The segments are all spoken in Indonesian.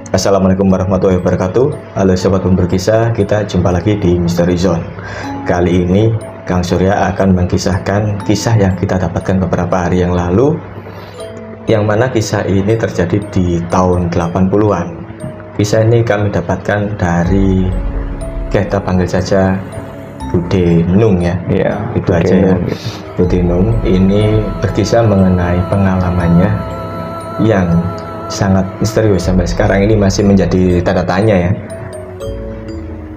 Assalamualaikum warahmatullahi wabarakatuh. Halo sobat berkisah, kita jumpa lagi di Misteri Zone. Kali ini Kang Surya akan mengisahkan kisah yang kita dapatkan beberapa hari yang lalu, yang mana kisah ini terjadi di tahun 80-an. Kisah ini kami dapatkan dari, kita panggil saja Bude Nung ya. Iya, itu aja ya. Bude Nung ini berkisah mengenai pengalamannya yang sangat misterius, sampai sekarang ini masih menjadi tanda tanya ya.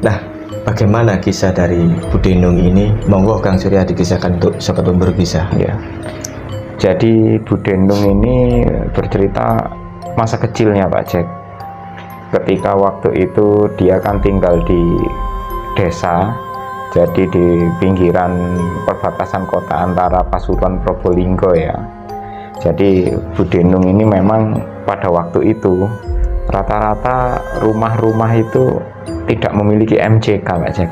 Nah, bagaimana kisah dari Bude Nung ini? Monggo Kang Surya dikisahkan untuk sobat berkisah. Ya. Jadi Bude Nung ini bercerita masa kecilnya Pak Jack. Ketika waktu itu dia kan tinggal di desa, jadi di pinggiran perbatasan kota antara Pasuruan Probolinggo ya. Jadi Bude Nung ini memang pada waktu itu rata-rata rumah-rumah itu tidak memiliki MCK Pak Jack.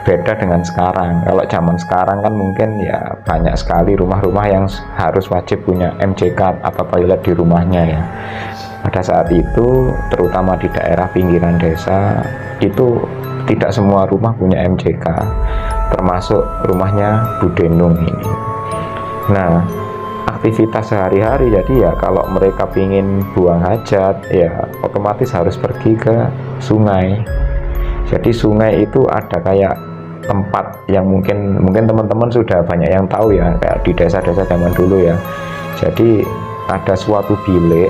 Beda dengan sekarang. Kalau zaman sekarang kan mungkin ya banyak sekali rumah-rumah yang harus wajib punya MCK atau toilet di rumahnya ya. Pada saat itu terutama di daerah pinggiran desa itu tidak semua rumah punya MCK, termasuk rumahnya Bude Nung ini. Nah, aktivitas sehari-hari, jadi ya kalau mereka pingin buang hajat ya otomatis harus pergi ke sungai. Jadi sungai itu ada kayak tempat yang mungkin teman-teman sudah banyak yang tahu ya, kayak di desa-desa zaman dulu ya. Jadi ada suatu bilik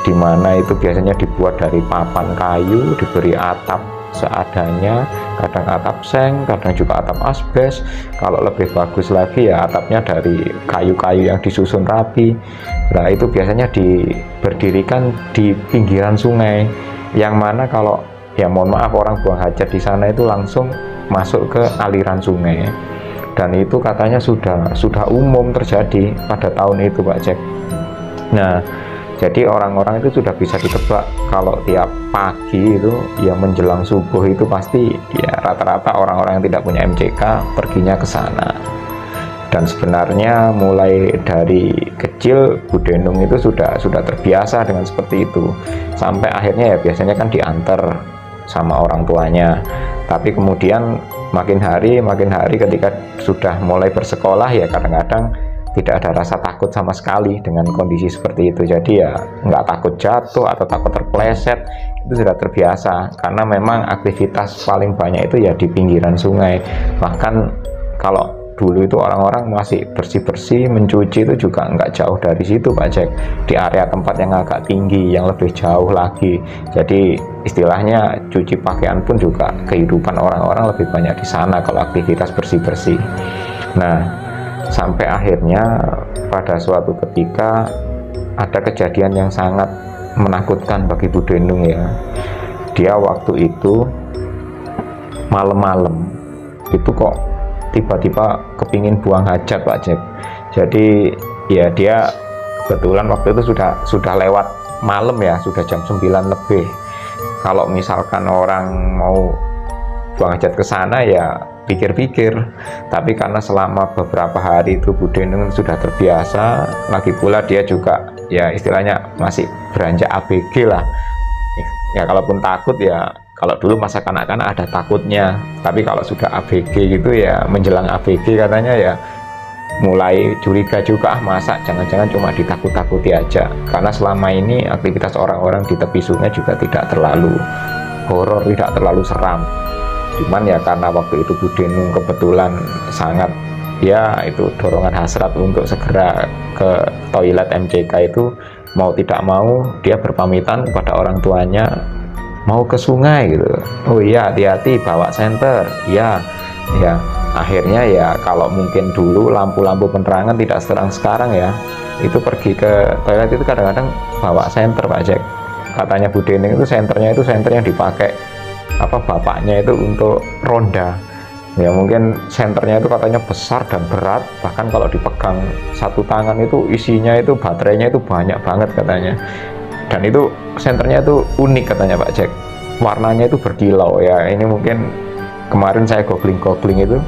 di mana itu biasanya dibuat dari papan kayu, diberi atap seadanya, kadang atap seng, kadang juga atap asbes. Kalau lebih bagus lagi ya atapnya dari kayu-kayu yang disusun rapi. Nah itu biasanya berdirikan di pinggiran sungai, yang mana kalau ya mohon maaf orang buang hajat di sana itu langsung masuk ke aliran sungai. Dan itu katanya sudah umum terjadi pada tahun itu Pak Jack. Nah, jadi orang-orang itu sudah bisa ditebak kalau tiap pagi itu ya menjelang subuh itu pasti ya rata-rata orang-orang yang tidak punya MCK perginya ke sana. Dan sebenarnya mulai dari kecil Bude Nung itu sudah terbiasa dengan seperti itu. Sampai akhirnya ya biasanya kan diantar sama orang tuanya. Tapi kemudian makin hari ketika sudah mulai bersekolah ya kadang-kadang tidak ada rasa takut sama sekali dengan kondisi seperti itu. Jadi ya nggak takut jatuh atau takut terpleset, itu sudah terbiasa karena memang aktivitas paling banyak itu ya di pinggiran sungai. Bahkan kalau dulu itu orang-orang masih bersih-bersih, mencuci itu juga nggak jauh dari situ Pak Jack, di area tempat yang agak tinggi, yang lebih jauh lagi. Jadi istilahnya cuci pakaian pun juga kehidupan orang-orang lebih banyak di sana kalau aktivitas bersih-bersih. Nah, sampai akhirnya pada suatu ketika ada kejadian yang sangat menakutkan bagi Bude Nung ya. Dia waktu itu malam-malam itu kok tiba-tiba kepingin buang hajat Pak Jack. Jadi ya dia kebetulan waktu itu sudah lewat malam ya, sudah jam 9 lebih. Kalau misalkan orang mau buang hajat ke sana ya pikir-pikir, tapi karena selama beberapa hari itu Bude Nung sudah terbiasa, lagi pula dia juga ya istilahnya masih beranjak ABG lah ya. Kalaupun takut ya, kalau dulu masa kanak-kanak ada takutnya, tapi kalau sudah ABG gitu ya, menjelang ABG katanya ya mulai curiga juga, masa jangan-jangan cuma ditakut-takuti aja. Karena selama ini aktivitas orang-orang di tepi sungai juga tidak terlalu horor, tidak terlalu seram. Cuman ya karena waktu itu Bude Nung kebetulan sangat ya itu dorongan hasrat untuk segera ke toilet MCK itu, mau tidak mau dia berpamitan kepada orang tuanya mau ke sungai gitu. Oh iya, hati-hati bawa senter ya. Akhirnya ya kalau mungkin dulu lampu-lampu penerangan tidak seterang sekarang ya, itu pergi ke toilet itu kadang-kadang bawa senter Pak Jack. Katanya Bude Nung itu senternya yang dipakai bapaknya itu untuk ronda. Ya mungkin senternya itu katanya besar dan berat, bahkan kalau dipegang satu tangan itu isinya itu baterainya itu banyak banget katanya. Dan itu senternya itu unik katanya Pak Jack, warnanya itu berkilau ya. Ini mungkin kemarin saya googling itu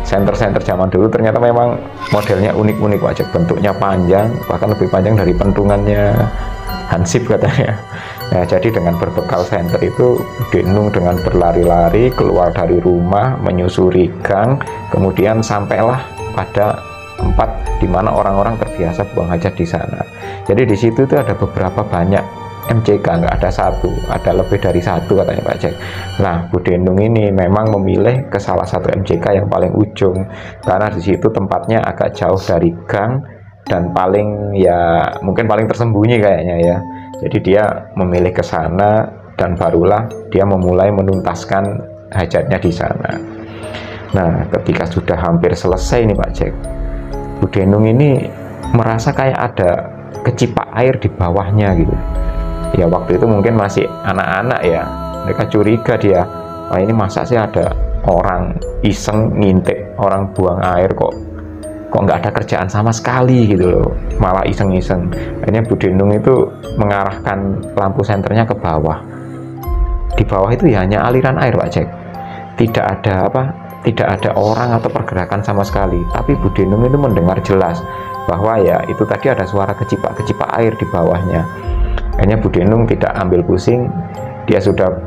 senter-senter zaman dulu ternyata memang modelnya unik-unik Pak Jack, bentuknya panjang, bahkan lebih panjang dari pentungannya hansip katanya. Nah, jadi dengan berbekal senter itu Denung dengan berlari-lari keluar dari rumah, menyusuri gang, kemudian sampailah pada tempat di mana orang-orang terbiasa buang hajat di sana. Jadi di situ itu ada beberapa banyak MCK, nggak ada satu, ada lebih dari satu katanya Pak Jack. Nah, Bu Denung ini memang memilih ke salah satu MCK yang paling ujung karena di situ tempatnya agak jauh dari gang dan paling ya mungkin paling tersembunyi kayaknya ya. Jadi dia memilih ke sana dan barulah dia memulai menuntaskan hajatnya di sana. Nah, ketika sudah hampir selesai nih Pak Jack, Bu Denung ini merasa kayak ada kecipak air di bawahnya gitu. Ya waktu itu mungkin masih anak-anak ya, mereka curiga dia, wah ini masa sih ada orang iseng ngintip orang buang air kok nggak ada kerjaan sama sekali gitu loh, malah iseng-iseng. Akhirnya Bu Denung itu mengarahkan lampu senternya ke bawah. Di bawah itu ya hanya aliran air Pak Jack, tidak ada orang atau pergerakan sama sekali. Tapi Bu Denung itu mendengar jelas bahwa ya itu tadi ada suara kecipak-kecipak air di bawahnya. Akhirnya Bu Denung tidak ambil pusing, dia sudah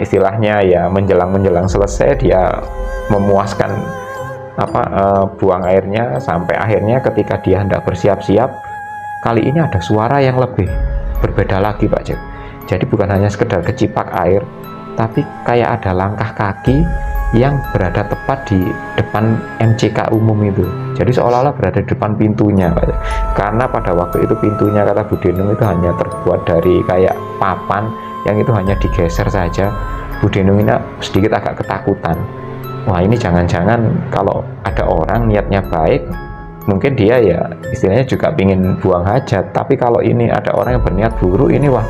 istilahnya ya menjelang selesai, dia memuaskan buang airnya sampai akhirnya ketika dia hendak bersiap-siap, kali ini ada suara yang lebih berbeda lagi Pak Jack. Jadi bukan hanya sekedar kecipak air, tapi kayak ada langkah kaki yang berada tepat di depan MCK umum itu. Jadi seolah-olah berada di depan pintunya Pak Jack. Karena pada waktu itu pintunya kata Bu Denung itu hanya terbuat dari kayak papan yang itu hanya digeser saja. Bu Denung ini sedikit agak ketakutan. Wah ini jangan-jangan kalau ada orang niatnya baik, mungkin dia ya istilahnya juga ingin buang hajat, tapi kalau ini ada orang yang berniat buruk, ini wah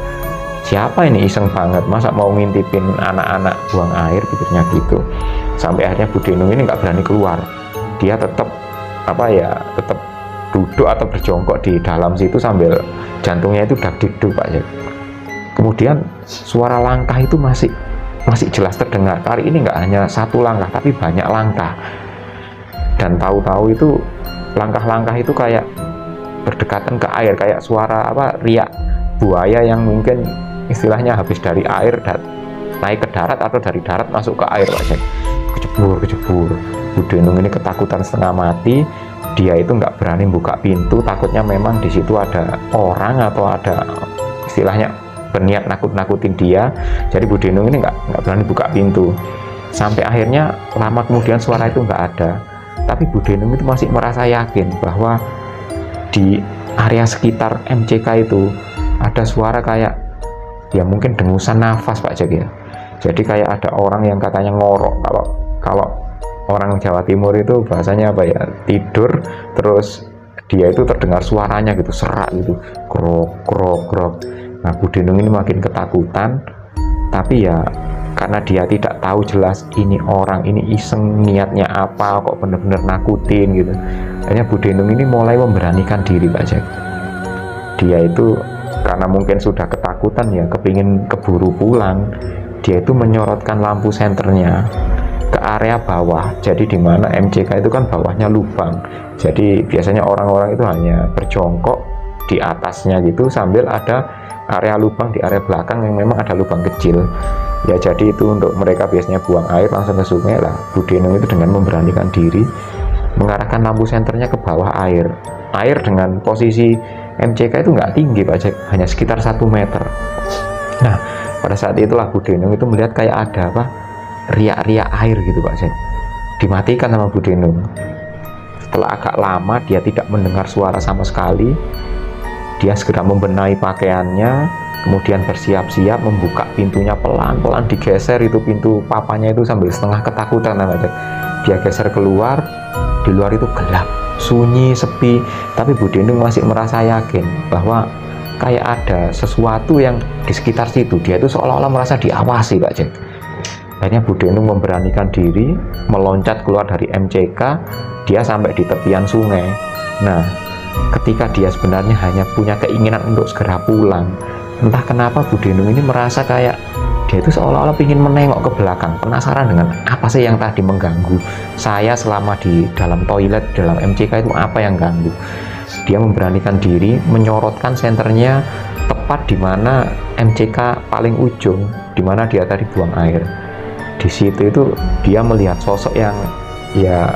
siapa ini iseng banget, masa mau ngintipin anak-anak buang air pikirnya gitu. Sampai akhirnya Bu Denung ini nggak berani keluar, dia tetap tetap duduk atau berjongkok di dalam situ sambil jantungnya itu dag-digdug Pak Jack. Kemudian suara langkah itu masih jelas terdengar. Kali ini nggak hanya satu langkah tapi banyak langkah, dan tahu-tahu itu langkah-langkah itu kayak berdekatan ke air, kayak suara riak buaya yang mungkin istilahnya habis dari air dan naik ke darat atau dari darat masuk ke air Pak Jack. Kecebur. Bu Denung ini ketakutan setengah mati, dia itu nggak berani buka pintu, takutnya memang di situ ada orang atau ada istilahnya berniat nakut-nakutin dia. Jadi Bu Denung ini nggak berani buka pintu. Sampai akhirnya lama kemudian suara itu nggak ada, tapi Bu Denung itu masih merasa yakin bahwa di area sekitar MCK itu ada suara kayak ya mungkin dengusan nafas Pak Jack ya. Jadi kayak ada orang yang katanya ngorok. Kalau orang Jawa Timur itu bahasanya tidur terus dia itu terdengar suaranya gitu, serak gitu, krok. Nah, Bu Denung ini makin ketakutan, tapi ya karena dia tidak tahu jelas ini orang ini iseng niatnya apa, kok bener-bener nakutin gitu. Akhirnya Bu Denung ini mulai memberanikan diri Pak Jack. Dia itu karena mungkin sudah ketakutan ya, kepingin keburu pulang, dia itu menyorotkan lampu senternya ke area bawah. Jadi di mana MCK itu kan bawahnya lubang, jadi biasanya orang-orang itu hanya berjongkok di atasnya gitu sambil ada area lubang di area belakang yang memang ada lubang kecil ya. Jadi itu untuk mereka biasanya buang air langsung ke sungai lah. Bu Denung itu dengan memberanikan diri mengarahkan lampu senternya ke bawah air dengan posisi MCK itu nggak tinggi Pak Jack, hanya sekitar 1 meter. Nah pada saat itulah Bu Denung itu melihat kayak ada riak-riak air gitu Pak Jack, dimatikan sama Bu Denung. Setelah agak lama dia tidak mendengar suara sama sekali, dia segera membenahi pakaiannya, kemudian bersiap-siap membuka pintunya pelan-pelan, digeser itu pintu papanya itu sambil setengah ketakutan aja. Dia geser keluar, di luar itu gelap, sunyi, sepi, tapi Bu Denung masih merasa yakin bahwa kayak ada sesuatu yang di sekitar situ. Dia itu seolah-olah merasa diawasi Pak Jack. Akhirnya Bu Denung memberanikan diri meloncat keluar dari MCK, dia sampai di tepian sungai. Nah, ketika dia sebenarnya hanya punya keinginan untuk segera pulang, entah kenapa Bu Denung ini merasa kayak dia itu seolah-olah ingin menengok ke belakang, penasaran dengan apa sih yang tadi mengganggu saya selama di dalam toilet dalam MCK itu, apa yang ganggu. Dia memberanikan diri menyorotkan senternya tepat di mana MCK paling ujung, di mana dia tadi buang air. Di situ itu dia melihat sosok yang ya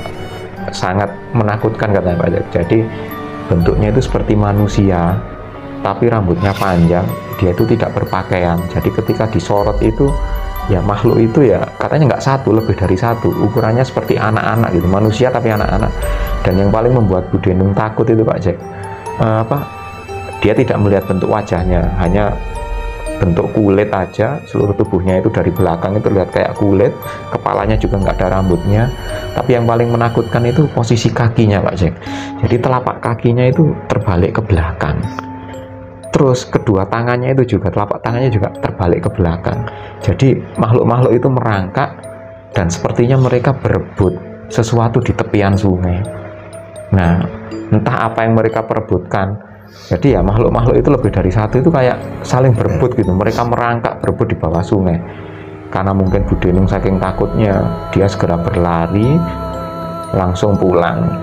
sangat menakutkan katanya Pak Jack. Jadi bentuknya itu seperti manusia, tapi rambutnya panjang, dia itu tidak berpakaian. Jadi ketika disorot itu ya makhluk itu ya katanya nggak satu, lebih dari satu, ukurannya seperti anak-anak gitu, manusia tapi anak-anak. Dan yang paling membuat Bu Denung takut itu Pak Jack, dia tidak melihat bentuk wajahnya, hanya bentuk kulit aja, seluruh tubuhnya itu dari belakang itu lihat kayak kulit, kepalanya juga nggak ada rambutnya. Tapi yang paling menakutkan itu posisi kakinya Pak Jack. Jadi telapak kakinya itu terbalik ke belakang, terus kedua tangannya itu juga, telapak tangannya juga terbalik ke belakang. Jadi makhluk-makhluk itu merangkak dan sepertinya mereka berebut sesuatu di tepian sungai. Nah, entah apa yang mereka perebutkan. Jadi ya makhluk-makhluk itu lebih dari satu, itu kayak saling berebut gitu. Mereka merangkak berebut di bawah sungai. Karena mungkin Bu Denung saking takutnya, dia segera berlari langsung pulang.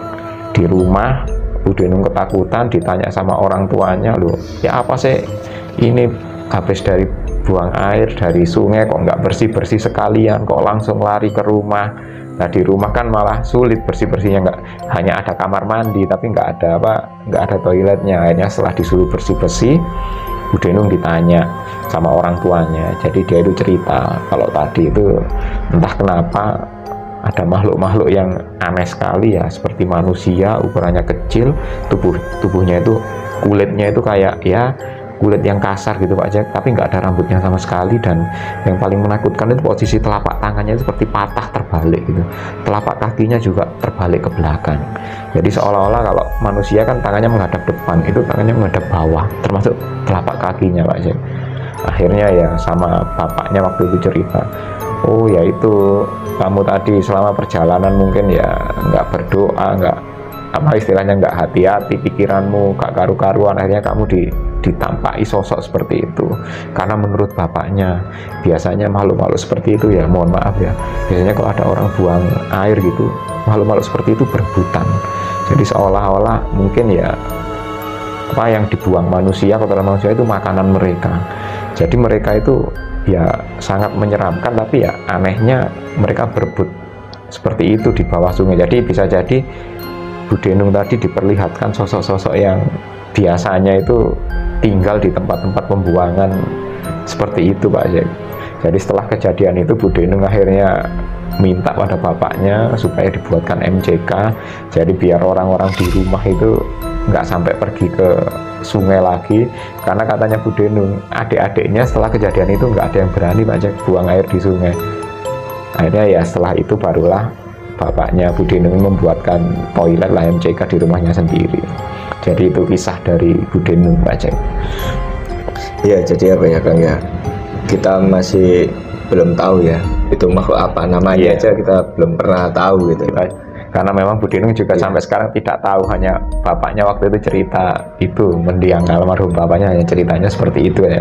Di rumah Bu Denung ketakutan, ditanya sama orang tuanya, loh ya apa sih ini, habis dari buang air dari sungai kok nggak bersih-bersih sekalian, kok langsung lari ke rumah. Nah di rumah kan malah sulit bersih-bersihnya, nggak hanya ada kamar mandi tapi nggak ada toiletnya. Akhirnya setelah disuruh bersih-bersih, Bu Denung ditanya sama orang tuanya. Jadi dia itu cerita kalau tadi itu entah kenapa ada makhluk-makhluk yang aneh sekali ya, seperti manusia, ukurannya kecil, tubuhnya itu kulitnya itu kayak ya kulit yang kasar gitu Pak Jack, tapi nggak ada rambutnya sama sekali. Dan yang paling menakutkan itu posisi telapak tangannya itu seperti patah terbalik gitu, telapak kakinya juga terbalik ke belakang. Jadi seolah-olah kalau manusia kan tangannya menghadap depan, itu tangannya menghadap bawah, termasuk telapak kakinya Pak Jack. Akhirnya ya sama bapaknya waktu itu cerita, oh ya itu kamu tadi selama perjalanan mungkin ya nggak berdoa, nggak apa istilahnya, nggak hati-hati, pikiranmu gak karu-karuan, akhirnya kamu ditampaki sosok seperti itu. Karena menurut bapaknya biasanya makhluk-makhluk seperti itu ya, mohon maaf ya, biasanya kalau ada orang buang air gitu, makhluk-makhluk seperti itu berebutan. Jadi seolah-olah mungkin ya apa yang dibuang manusia, kotoran manusia itu makanan mereka. Jadi mereka itu ya sangat menyeramkan, tapi ya anehnya mereka berebut seperti itu di bawah sungai. Jadi bisa jadi Bu Denung tadi diperlihatkan sosok-sosok yang biasanya itu tinggal di tempat-tempat pembuangan seperti itu Pak Jack. Jadi setelah kejadian itu Bu Denung akhirnya minta pada bapaknya supaya dibuatkan MCK, jadi biar orang-orang di rumah itu nggak sampai pergi ke sungai lagi. Karena katanya Bu Denung, adik-adiknya setelah kejadian itu nggak ada yang berani Pak Jack buang air di sungai. Akhirnya ya setelah itu barulah bapaknya Bu Denung membuatkan toilet lah MCK di rumahnya sendiri. Jadi itu kisah dari Bu Denung Pak Jack. Ya, jadi apa ya Kang ya, kita masih belum tahu ya itu makhluk apa, namanya aja kita belum pernah tahu gitu. Karena memang Bu Denung juga sampai sekarang tidak tahu, hanya bapaknya waktu itu cerita itu, mendiang almarhum bapaknya hanya ceritanya seperti itu ya.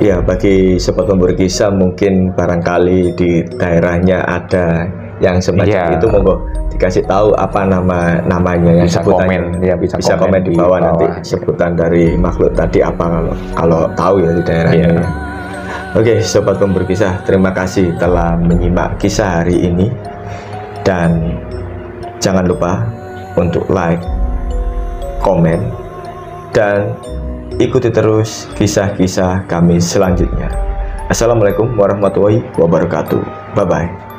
Ya, bagi sobat pemburu kisah mungkin barangkali di daerahnya ada yang semacam itu, monggo dikasih tahu apa namanya, yang bisa komen ya, bisa komen di bawah nanti sebutan dari makhluk tadi apa kalau tahu ya di daerahnya. Oke, sobat pemburu kisah, terima kasih telah menyimak kisah hari ini, dan jangan lupa untuk like, komen, dan ikuti terus kisah-kisah kami selanjutnya. Assalamualaikum warahmatullahi wabarakatuh. Bye bye.